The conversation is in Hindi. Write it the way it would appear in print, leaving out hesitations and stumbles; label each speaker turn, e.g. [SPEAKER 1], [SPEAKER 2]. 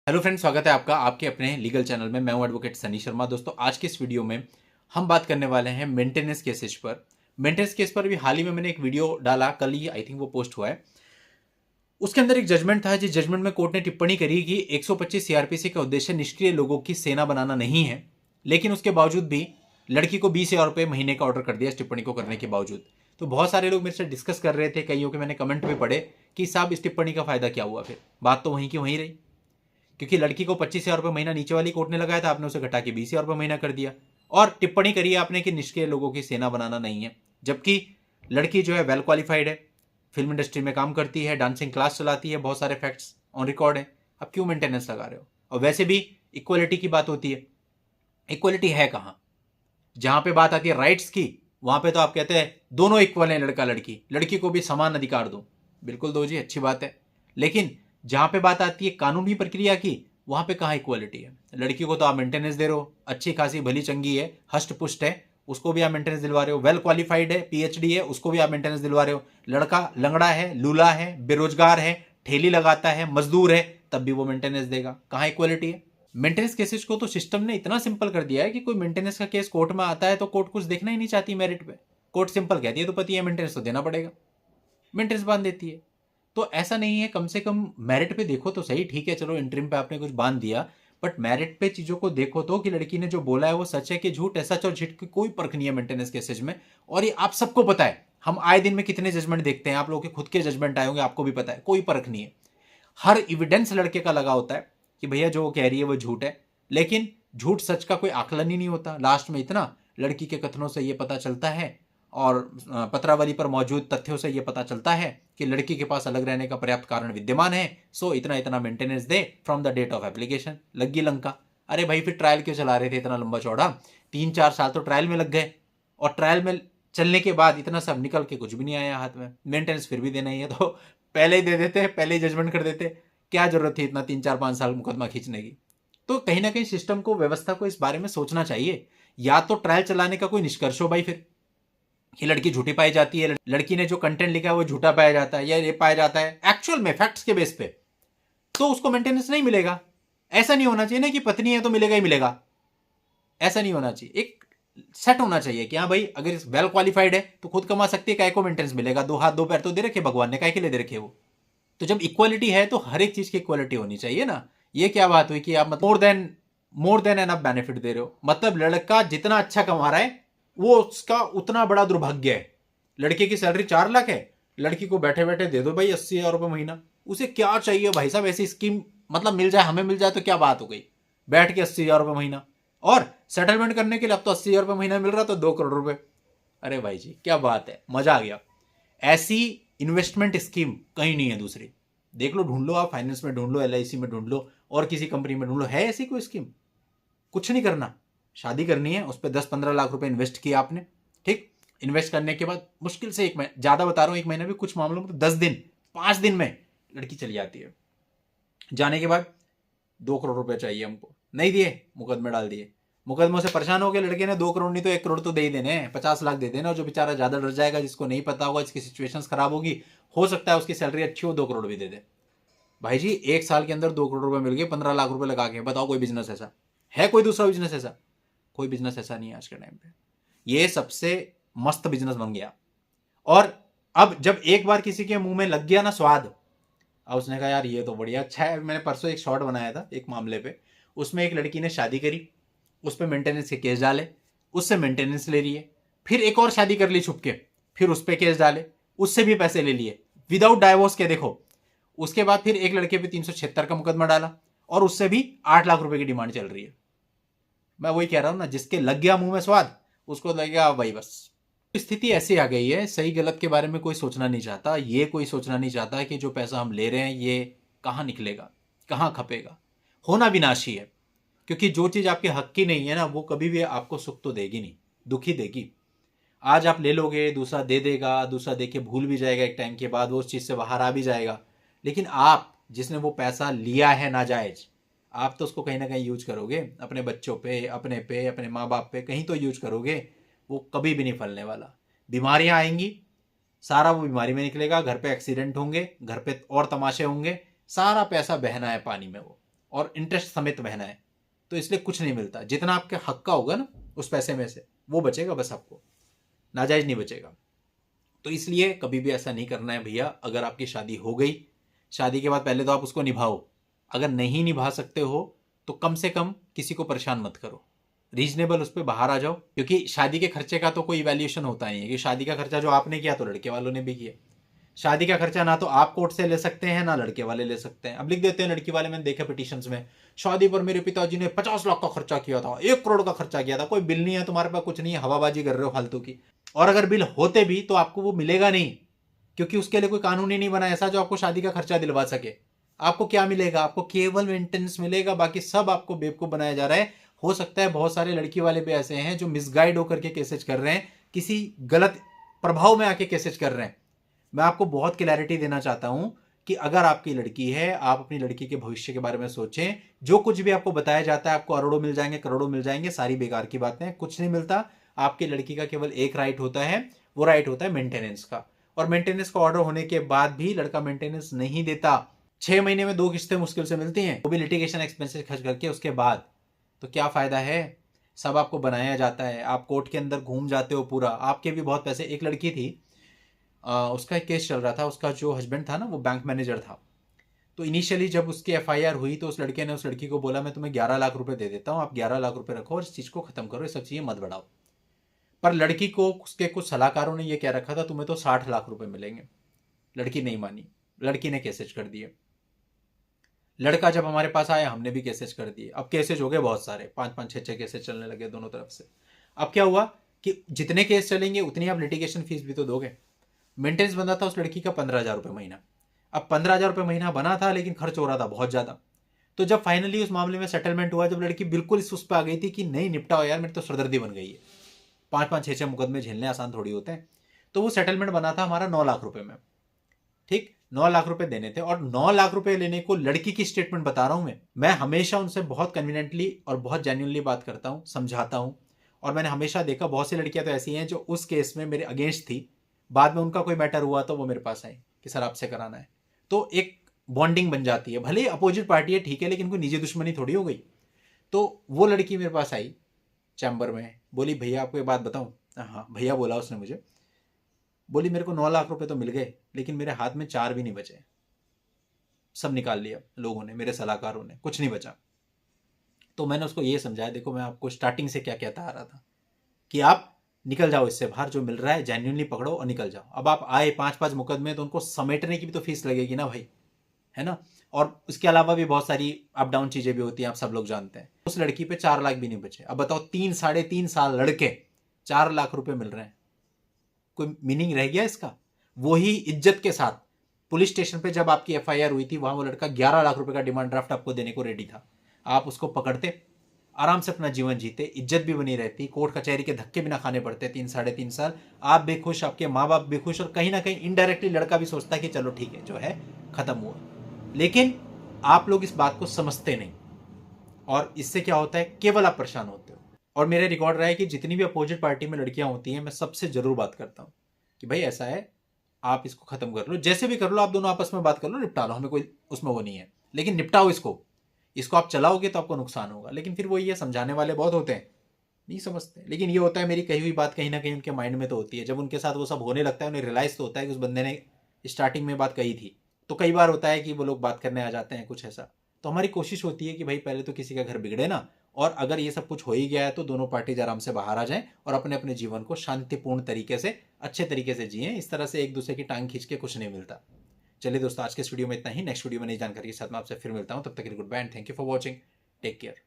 [SPEAKER 1] हेलो फ्रेंड्स, स्वागत है आपका आपके अपने लीगल चैनल में। मैं हूं एडवोकेट सनी शर्मा। दोस्तों, आज के इस वीडियो में हम बात करने वाले हैं मेंटेनेंस केसेस पर। मेंटेनेंस केस पर भी हाल ही में मैंने एक वीडियो डाला, कल ही आई थिंक वो पोस्ट हुआ है। उसके अंदर एक जजमेंट था, जिस जजमेंट में कोर्ट ने टिप्पणी करी कि 125 सीआरपीसी का उद्देश्य निष्क्रिय लोगों की सेना बनाना नहीं है, लेकिन उसके बावजूद भी लड़की को 20,000 रुपये महीने का ऑर्डर कर दिया इस टिप्पणी को करने के बावजूद। तो बहुत सारे लोग मेरे से डिस्कस कर रहे थे, कईयों के मैंने कमेंट भी पढ़े कि साहब इस टिप्पणी का फायदा क्या हुआ। फिर बात तो वहीं की वहीं रही, क्योंकि लड़की को 25,000 रुपये महीना नीचे वाली कोर्ट ने लगाया था, आपने उसे घटा के 20,000 रुपये महीना कर दिया और टिप्पणी करी आपने कि निष्क्रिय लोगों की सेना बनाना नहीं है। जबकि लड़की जो है वेल क्वालिफाइड है, फिल्म इंडस्ट्री में काम करती है, डांसिंग क्लास चलाती है, बहुत सारे फैक्ट्स ऑन रिकॉर्ड है। अब क्यों मेंटेनेंस लगा रहे हो? और वैसे भी इक्वलिटी की बात होती है, इक्वलिटी है कहां? जहां पे बात आती है राइट्स की, वहां पे तो आप कहते हैं दोनों इक्वल हैं, लड़का लड़की, लड़की को भी समान अधिकार दो। बिल्कुल दो जी, अच्छी बात है। लेकिन जहां पे बात आती है कानूनी प्रक्रिया की, वहां पे कहां इक्वलिटी है? लड़की को तो आप मेंटेनेंस दे रहे हो, अच्छी खासी भली चंगी है, हष्ट पुष्ट है, उसको भी आप मेंटेनेंस दिलवा रहे हो। वेल क्वालिफाइड है, पीएचडी है, उसको भी आप मेंटेनेंस दिलवा रहे हो। लड़का लंगड़ा है, लूला है, बेरोजगार है, ठेली लगाता है, मजदूर है, तब भी वो मेंटेनेंस देगा। कहां इक्वलिटी है? मेंटेनेंस केसेस को तो सिस्टम ने इतना सिंपल कर दिया है कि कोई मेंटेनेंस का केस कोर्ट में आता है तो कोर्ट कुछ देखना ही नहीं चाहती मेरिट पे। कोर्ट सिंपल कहती है तो पति है, मेंटेनेंस तो देना पड़ेगा, मेंटेनेंस बांध देती है। तो ऐसा नहीं है, कम से कम मेरिट पे देखो तो सही। ठीक है, चलो इंटरिम पे आपने कुछ बांध दिया, बट मेरिट पे चीजों को देखो तो कि लड़की ने जो बोला है वो सच है कि झूठ है। सच और झूठ की कोई परख नहीं है मेंटेनेंस केसेज में, और ये आप सबको पता है। हम आए दिन में कितने जजमेंट देखते हैं, आप लोगों के खुद के जजमेंट आए होंगे, आपको भी पता है, कोई परख नहीं है। हर एविडेंस लड़के का लगा होता है कि भैया जो वो कह रही है वो झूठ है, लेकिन झूठ सच का कोई आकलन ही नहीं होता। लास्ट में इतना लड़की के कथनों से ये पता चलता है और पत्रावली पर मौजूद तथ्यों से यह पता चलता है कि लड़की के पास अलग रहने का पर्याप्त कारण विद्यमान है, सो इतना इतना मेंटेनेंस दे from the date of application. लगी लंका। अरे भाई, फिर ट्रायल क्यों चला रहे थे इतना लंबा चौड़ा? 3-4 साल तो ट्रायल में लग गए, और ट्रायल में चलने के बाद इतना सब निकल के कुछ भी नहीं आया हाथ में। मेंटेनेंस फिर भी देना ही है तो पहले ही दे देते, पहले ही जजमेंट कर देते। क्या जरूरत थी इतना 3-4-5 साल मुकदमा खींचने की? तो कहीं ना कहीं सिस्टम को, व्यवस्था को इस बारे में सोचना चाहिए। या तो ट्रायल चलाने का कोई निष्कर्ष हो भाई, फिर कि लड़की झूठी पाई जाती है, लड़की ने जो कंटेंट लिखा है वो झूठा पाया जाता है या ये पाया जाता है एक्चुअल में फैक्ट्स के बेस पे, तो उसको मेंटेनेंस नहीं मिलेगा। ऐसा नहीं होना चाहिए ना कि पत्नी है तो मिलेगा ही मिलेगा। ऐसा नहीं होना चाहिए। एक सेट होना चाहिए कि हाँ भाई, अगर वेल क्वालिफाइड है तो खुद कमा सकती है, काय को मेंटेनेंस मिलेगा? 2 हाथ 2 पैर तो दे रखे भगवान ने, काय के लिए दे रखे वो? तो जब इक्वालिटी है तो हर एक चीज की इक्वालिटी होनी चाहिए ना। ये क्या बात हुई कि आप मतलब मोर देन एनफ बेनिफिट दे रहे हो? मतलब लड़का जितना अच्छा कमा रहा है वो उसका उतना बड़ा दुर्भाग्य है। लड़के की सैलरी 4 लाख है, लड़की को बैठे बैठे दे दो भाई 80,000 रुपये महीना। उसे क्या चाहिए भाई साहब? ऐसी स्कीम मतलब मिल जाए, हमें मिल जाए तो क्या बात हो गई? बैठ के 80,000 रुपये महीना, और सेटलमेंट करने के लिए अब तो 80,000 रुपये महीना मिल रहा तो 2 करोड़ रुपए। अरे भाई जी, क्या बात है, मजा आ गया। ऐसी इन्वेस्टमेंट स्कीम कहीं नहीं है दूसरी। देख लो, ढूंढ लो, आप फाइनेंस में ढूंढ लो, LIC में ढूंढ लो, और किसी कंपनी में ढूंढ लो, है ऐसी कोई स्कीम? कुछ नहीं करना। शादी करनी है, उस पर 10-15 लाख रुपए इन्वेस्ट किया आपने, ठीक। इन्वेस्ट करने के बाद मुश्किल से 1 महीना, ज्यादा बता रहा हूं, 1 महीना भी, कुछ मामलों में तो 10 दिन, 5 दिन में लड़की चली जाती है। जाने के बाद 2 करोड़ रुपए चाहिए हमको, नहीं दिए, मुकदमे डाल दिए। मुकदमों से परेशान हो गए लड़के ने, 2 करोड़ नहीं तो 1 करोड़ तो दे ही देने, 50 लाख दे देना। जो बेचारा ज्यादा डर जाएगा, जिसको नहीं पता होगा, इसकी सिचुएशन खराब होगी, हो सकता है उसकी सैलरी अच्छी हो, 2 करोड़ भी दे दे। भाई जी, 1 साल के अंदर 2 करोड़ रुपए मिल गए, 15 लाख रुपए लगा के। बताओ कोई बिजनेस ऐसा है? कोई दूसरा बिजनेस ऐसा? कोई बिजनेस ऐसा नहीं है आज के टाइम पे। ये सबसे मस्त बिजनेस बन गया। और अब जब एक बार किसी के मुंह में लग गया ना स्वाद, अब उसने कहा यार ये तो बढ़िया अच्छा है। मैंने परसों एक शॉर्ट बनाया था एक मामले पे, उसमें एक लड़की ने शादी करी, उस पर मेंटेनेंस के केस डाले, उससे मेंटेनेंस ले रही है, फिर एक और शादी कर ली छुप के, फिर उस पर केस डाले, उससे भी पैसे ले लिए विदाउट डाइवोर्स के। देखो, उसके बाद फिर एक लड़के पे 376 का मुकदमा डाला, और उससे भी 8 लाख रुपए की डिमांड चल रही है। मैं वही कह रहा हूं ना, जिसके लग गया मुंह में स्वाद उसको लगेगा भाई बस। स्थिति ऐसी आ गई है, सही गलत के बारे में कोई सोचना नहीं चाहता। ये कोई सोचना नहीं चाहता कि जो पैसा हम ले रहे हैं ये कहां निकलेगा, कहां खपेगा। होना विनाशी है, क्योंकि जो चीज आपके हक की नहीं है ना, वो कभी भी आपको सुख तो देगी नहीं, दुख ही देगी। आज आप ले लोगे, दूसरा दे देगा, दूसरा दे के भूल भी जाएगा, एक टाइम के बाद वो उस चीज से बाहर आ भी जाएगा। लेकिन आप जिसने वो पैसा लिया है नाजायज, आप तो उसको कहीं ना कहीं यूज करोगे, अपने बच्चों पे, अपने माँ बाप पे, कहीं तो यूज करोगे। वो कभी भी नहीं फलने वाला। बीमारियां आएंगी, सारा वो बीमारी में निकलेगा, घर पे एक्सीडेंट होंगे, घर पे और तमाशे होंगे, सारा पैसा बहना है पानी में वो। और इंटरेस्ट समेत बहना है, तो इसलिए कुछ नहीं मिलता। जितना आपके हक का होगा ना उस पैसे में से वो बचेगा, बस आपको नाजायज नहीं बचेगा। तो इसलिए कभी भी ऐसा नहीं करना है भैया। अगर आपकी शादी हो गई, शादी के बाद पहले तो आप उसको निभाओ, अगर नहीं निभा सकते हो तो कम से कम किसी को परेशान मत करो, रीजनेबल उस पर बाहर आ जाओ। क्योंकि शादी के खर्चे का तो कोई इवैल्यूएशन होता नहीं है कि शादी का खर्चा जो आपने किया तो लड़के वालों ने भी किया। शादी का खर्चा ना तो आप कोर्ट से ले सकते हैं ना लड़के वाले ले सकते हैं। अब लिख देते हैं लड़की वाले, मैंने देखा पिटीशंस में, शादी पर मेरे पिताजी ने 50 लाख का खर्चा किया था, 1 करोड़ का खर्चा किया था। कोई बिल नहीं है तुम्हारे पास, कुछ नहीं है, हवाबाजी कर रहे हो फालतू की। और अगर बिल होते भी तो आपको वो मिलेगा नहीं, क्योंकि उसके लिए कोई कानून ही नहीं बना ऐसा जो आपको शादी का खर्चा दिलवा सके। आपको क्या मिलेगा? आपको केवल मेंटेनेंस मिलेगा, बाकी सब आपको बेवकूफ बनाया जा रहा है। हो सकता है बहुत सारे लड़की वाले भी ऐसे हैं जो मिसगाइड होकर के केसेज कर रहे हैं, किसी गलत प्रभाव में आके केसेज कर रहे हैं। मैं आपको बहुत क्लैरिटी देना चाहता हूं कि अगर आपकी लड़की है, आप अपनी लड़की के भविष्य के बारे में सोचें। जो कुछ भी आपको बताया जाता है आपको अरोड़ों मिल जाएंगे, करोड़ों मिल जाएंगे, सारी बेकार की बातें, कुछ नहीं मिलता। आपकी लड़की का केवल एक राइट होता है, वो राइट होता है मेंटेनेंस का। और मेंटेनेंस का ऑर्डर होने के बाद भी लड़का मेंटेनेंस नहीं देता। 6 महीने में 2 किस्तें मुश्किल से मिलती हैं, वो भी लिटिगेशन एक्सपेंसेस खर्च करके। उसके बाद तो क्या फायदा है? सब आपको बनाया जाता है, आप कोर्ट के अंदर घूम जाते हो पूरा, आपके भी बहुत पैसे। एक लड़की थी, उसका एक केस चल रहा था, उसका जो हस्बैंड था ना वो बैंक मैनेजर था। तो इनिशियली जब उसकी एफआईआर हुई तो उस लड़के ने उस लड़की को बोला मैं तुम्हें 11 लाख रुपए दे देता हूँ, आप 11 लाख रुपए रखो और इस चीज़ को खत्म करो, ये सब चीज़ें मत बढ़ाओ। पर लड़की को उसके कुछ सलाहकारों ने ये कह रखा था तुम्हें तो 60 लाख रुपए मिलेंगे। लड़की नहीं मानी, लड़की ने केसेज कर दिए। लड़का जब हमारे पास आया हमने भी केसेज कर दिए। अब केसेज हो गए बहुत सारे, 5-5 6-6 केसेज चलने लगे दोनों तरफ से। अब क्या हुआ कि जितने केस चलेंगे उतनी आप लिटिगेशन फीस भी तो दोगे। मेंटेनेंस बना था उस लड़की का 15,000 रुपये महीना। अब 15,000 रुपये महीना बना था लेकिन खर्च हो रहा था बहुत ज़्यादा। तो जब फाइनली उस मामले में सेटलमेंट हुआ, जब लड़की बिल्कुल इस उस पर आ गई थी कि नहीं निपटाओ यार, मेरी तो सरदर्दी बन गई है, 5-5 6-6 मुकदमे झेलने आसान थोड़ी होते हैं। तो वो सेटलमेंट बना था हमारा 9 लाख रुपए में। ठीक, 9 लाख रुपए देने थे। और 9 लाख रुपए लेने को लड़की की स्टेटमेंट बता रहा हूं मैं हमेशा उनसे बहुत कन्वीनियंटली और बहुत जेन्युइनली बात करता हूं, समझाता हूं। और मैंने हमेशा देखा बहुत सी लड़कियां तो ऐसी हैं जो उस केस में मेरे अगेंस्ट थी, बाद में उनका कोई मैटर हुआ तो वो मेरे पास आई कि सर आपसे कराना है। तो एक बॉन्डिंग बन जाती है, भले ही अपोजिट पार्टी है ठीक है, लेकिन कोई निजी दुश्मनी थोड़ी हो गई। तो वो लड़की मेरे पास आई चैम्बर में, बोली भैया आपको एक बात बताऊं। हाँ भैया बोला उसने मुझे, बोली मेरे को 9 लाख रुपए तो मिल गए लेकिन मेरे हाथ में 4 भी नहीं बचे, सब निकाल लिया लोगों ने, मेरे सलाहकारों ने, कुछ नहीं बचा। तो मैंने उसको ये समझाया, देखो मैं आपको स्टार्टिंग से क्या कहता आ रहा था कि आप निकल जाओ इससे बाहर, जो मिल रहा है जेन्युइनली पकड़ो और निकल जाओ। अब आप आए 5-5 मुकदमे तो उनको समेटने की भी तो फीस लगेगी ना भाई, है ना। और उसके अलावा भी बहुत सारी अप डाउन चीजें भी होती हैं, आप सब लोग जानते हैं। उस लड़की पे 4 लाख भी नहीं बचे। अब बताओ 3-3.5 साल लड़के 4 लाख रुपए मिल रहे हैं, कोई मीनिंग रह गया इसका? वही इज्जत के साथ पुलिस स्टेशन पे जब आपकी एफआईआर हुई थी, वहां वो लड़का 11 लाख रुपए का डिमांड ड्राफ्ट आपको देने को रेडी था। आप उसको पकड़ते, आराम से अपना जीवन जीते, इज्जत भी बनी रहती, कोर्ट कचहरी के धक्के भी ना खाने पड़ते 3-3.5 साल। आप भी खुश, आपके माँ बाप भी खुश, और कहीं ना कहीं इनडायरेक्टली लड़का भी सोचता है कि चलो ठीक है जो है खत्म हुआ। लेकिन आप लोग इस बात को समझते नहीं, और इससे क्या होता है, केवल आप परेशान होते हो। और मेरे रिकॉर्ड रहा है कि जितनी भी अपोजिट पार्टी में लड़कियां होती हैं, मैं सबसे जरूर बात करता हूं कि भाई ऐसा है, आप इसको खत्म कर लो, जैसे भी कर लो, आप दोनों आपस में बात कर लो, निपटा लो, हमें कोई उसमें वो नहीं है, लेकिन निपटाओ इसको आप चलाओगे तो आपको नुकसान होगा। लेकिन फिर वो ये समझाने वाले बहुत होते हैं, नहीं समझते। लेकिन ये होता है मेरी कही हुई बात कहीं ना कहीं उनके माइंड में तो होती है। जब उनके साथ वो सब होने लगता है उन्हें रियलाइज तो होता है कि उस बंदे ने स्टार्टिंग में बात कही थी। तो कई बार होता है कि वो लोग बात करने आ जाते हैं कुछ ऐसा। तो हमारी कोशिश होती है कि भाई पहले तो किसी का घर बिगड़े ना, और अगर ये सब कुछ हो ही गया है तो दोनों पार्टीज आराम से बाहर आ जाएं और अपने अपने जीवन को शांतिपूर्ण तरीके से, अच्छे तरीके से जिएं। इस तरह से एक दूसरे की टांग खींच के कुछ नहीं मिलता। चलिए दोस्तों, आज के इस वीडियो में इतना ही। नेक्स्ट वीडियो में नई जानकारी के साथ मैं आपसे फिर मिलता हूं, तब तक के लिए good bye and thank you for watching. Take care.